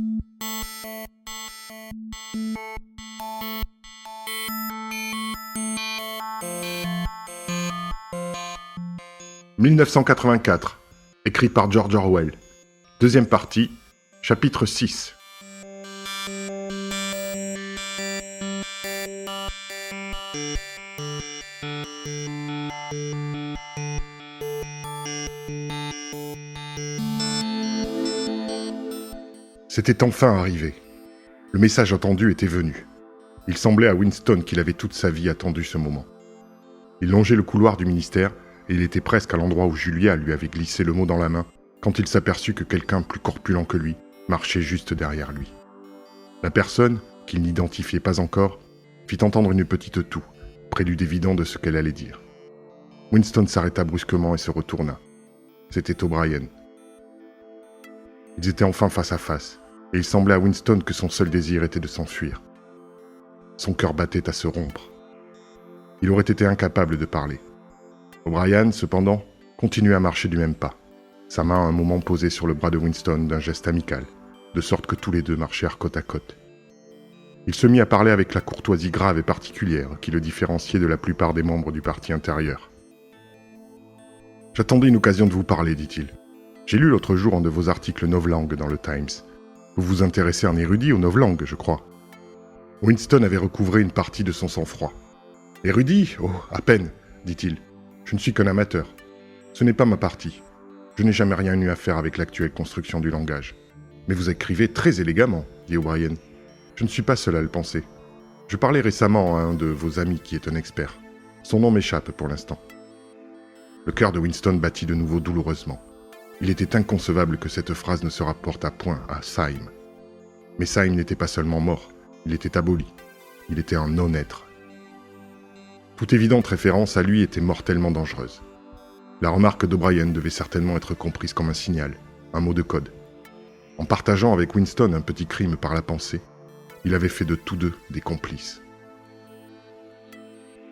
« 1984 », écrit par George Orwell. Deuxième partie, chapitre 6. C'était enfin arrivé. Le message attendu était venu. Il semblait à Winston qu'il avait toute sa vie attendu ce moment. Il longeait le couloir du ministère et il était presque à l'endroit où Julia lui avait glissé le mot dans la main quand il s'aperçut que quelqu'un plus corpulent que lui marchait juste derrière lui. La personne, qu'il n'identifiait pas encore, fit entendre une petite toux, prélude évident de ce qu'elle allait dire. Winston s'arrêta brusquement et se retourna. C'était O'Brien. Ils étaient enfin face à face, et il semblait à Winston que son seul désir était de s'enfuir. Son cœur battait à se rompre. Il aurait été incapable de parler. O'Brien, cependant, continuait à marcher du même pas, sa main à un moment posée sur le bras de Winston d'un geste amical, de sorte que tous les deux marchèrent côte à côte. Il se mit à parler avec la courtoisie grave et particulière qui le différenciait de la plupart des membres du parti intérieur. « J'attendais une occasion de vous parler, dit-il. J'ai lu l'autre jour un de vos articles novlangues dans le Times. Vous vous intéressez en érudit aux novlangues, je crois. » Winston avait recouvré une partie de son sang-froid. « Érudit ? Oh, à peine, dit-il. Je ne suis qu'un amateur. Ce n'est pas ma partie. Je n'ai jamais rien eu à faire avec l'actuelle construction du langage. Mais vous écrivez très élégamment, dit O'Brien. Je ne suis pas seul à le penser. Je parlais récemment à un de vos amis qui est un expert. Son nom m'échappe pour l'instant. » Le cœur de Winston battit de nouveau douloureusement. Il était inconcevable que cette phrase ne se rapportât point à Syme. Mais Syme n'était pas seulement mort, il était aboli. Il était un non-être. Toute évidente référence à lui était mortellement dangereuse. La remarque d'O'Brien devait certainement être comprise comme un signal, un mot de code. En partageant avec Winston un petit crime par la pensée, il avait fait de tous deux des complices.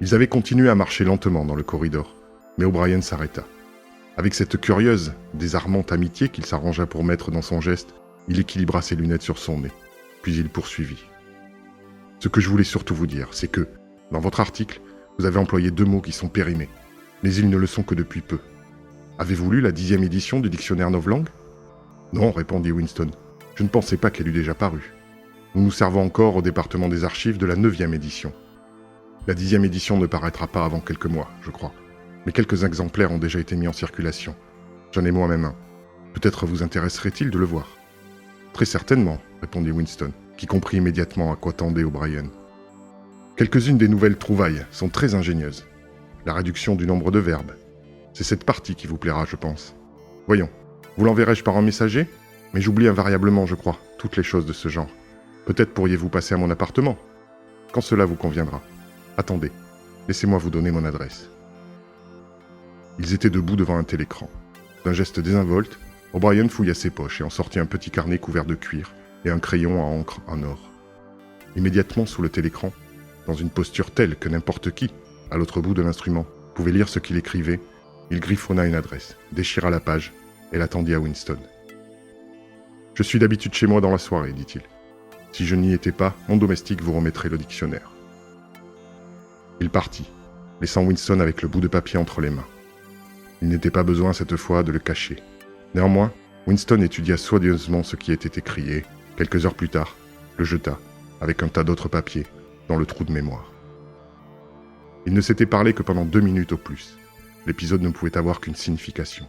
Ils avaient continué à marcher lentement dans le corridor, mais O'Brien s'arrêta. Avec cette curieuse, désarmante amitié qu'il s'arrangea pour mettre dans son geste, il équilibra ses lunettes sur son nez, puis il poursuivit. « Ce que je voulais surtout vous dire, c'est que, dans votre article, vous avez employé 2 mots qui sont périmés, mais ils ne le sont que depuis peu. Avez-vous lu la 10e édition du dictionnaire novlangue ? » ?»« Non, répondit Winston. Je ne pensais pas qu'elle eût déjà paru. Nous nous servons encore au département des archives de la 9e édition. La 10e édition ne paraîtra pas avant quelques mois, je crois. Mais quelques exemplaires ont déjà été mis en circulation. J'en ai moi-même un. Peut-être vous intéresserait-il de le voir. »« Très certainement, répondit Winston, qui comprit immédiatement à quoi tendait O'Brien. Quelques-unes des nouvelles trouvailles sont très ingénieuses. La réduction du nombre de verbes. C'est cette partie qui vous plaira, je pense. Voyons, vous l'enverrai-je par un messager ? Mais j'oublie invariablement, je crois, toutes les choses de ce genre. Peut-être pourriez-vous passer à mon appartement ? Quand cela vous conviendra. Attendez, laissez-moi vous donner mon adresse. » Ils étaient debout devant un télécran. D'un geste désinvolte, O'Brien fouilla ses poches et en sortit un petit carnet couvert de cuir et un crayon à encre en or. Immédiatement sous le télécran, dans une posture telle que n'importe qui, à l'autre bout de l'instrument, pouvait lire ce qu'il écrivait, il griffonna une adresse, déchira la page et l'attendit à Winston. « Je suis d'habitude chez moi dans la soirée, dit-il. Si je n'y étais pas, mon domestique vous remettrait le dictionnaire. » Il partit, laissant Winston avec le bout de papier entre les mains. Il n'était pas besoin cette fois de le cacher. Néanmoins, Winston étudia soigneusement ce qui était écrit et, quelques heures plus tard, le jeta, avec un tas d'autres papiers, dans le trou de mémoire. Ils ne s'étaient parlé que pendant 2 minutes au plus. L'épisode ne pouvait avoir qu'une signification.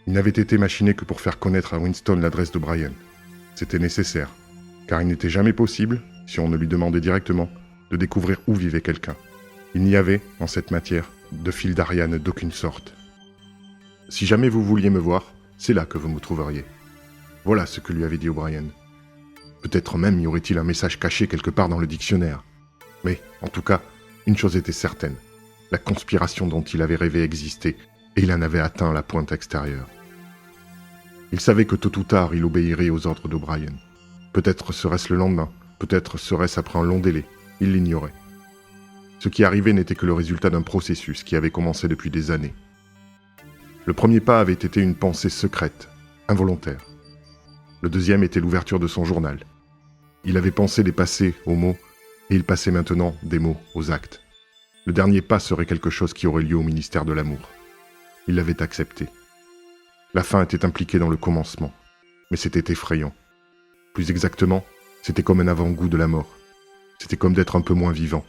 Il n'avait été machiné que pour faire connaître à Winston l'adresse d'O'Brien. C'était nécessaire, car il n'était jamais possible, si on ne lui demandait directement, de découvrir où vivait quelqu'un. Il n'y avait, en cette matière, de fil d'Ariane d'aucune sorte. « Si jamais vous vouliez me voir, c'est là que vous me trouveriez. » Voilà ce que lui avait dit O'Brien. Peut-être même y aurait-il un message caché quelque part dans le dictionnaire. Mais, en tout cas, une chose était certaine. La conspiration dont il avait rêvé existait, et il en avait atteint la pointe extérieure. Il savait que tôt ou tard, il obéirait aux ordres d'O'Brien. Peut-être serait-ce le lendemain, peut-être serait-ce après un long délai. Il l'ignorait. Ce qui arrivait n'était que le résultat d'un processus qui avait commencé depuis des années. Le premier pas avait été une pensée secrète, involontaire. Le deuxième était l'ouverture de son journal. Il avait pensé les passer aux mots, et il passait maintenant des mots aux actes. Le dernier pas serait quelque chose qui aurait lieu au ministère de l'Amour. Il l'avait accepté. La fin était impliquée dans le commencement, mais c'était effrayant. Plus exactement, c'était comme un avant-goût de la mort. C'était comme d'être un peu moins vivant.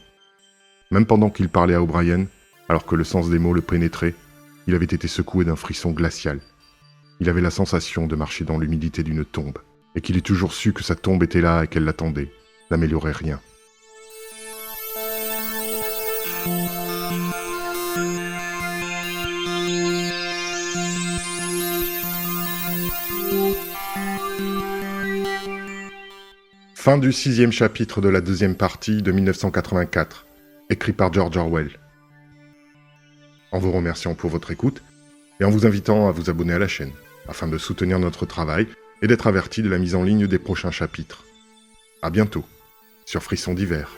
Même pendant qu'il parlait à O'Brien, alors que le sens des mots le pénétrait, il avait été secoué d'un frisson glacial. Il avait la sensation de marcher dans l'humidité d'une tombe, et qu'il ait toujours su que sa tombe était là et qu'elle l'attendait, n'améliorait rien. Fin du 6e chapitre de la 2e partie de 1984, écrit par George Orwell. En vous remerciant pour votre écoute, et en vous invitant à vous abonner à la chaîne, afin de soutenir notre travail et d'être averti de la mise en ligne des prochains chapitres. À bientôt, sur Frisson d'hiver.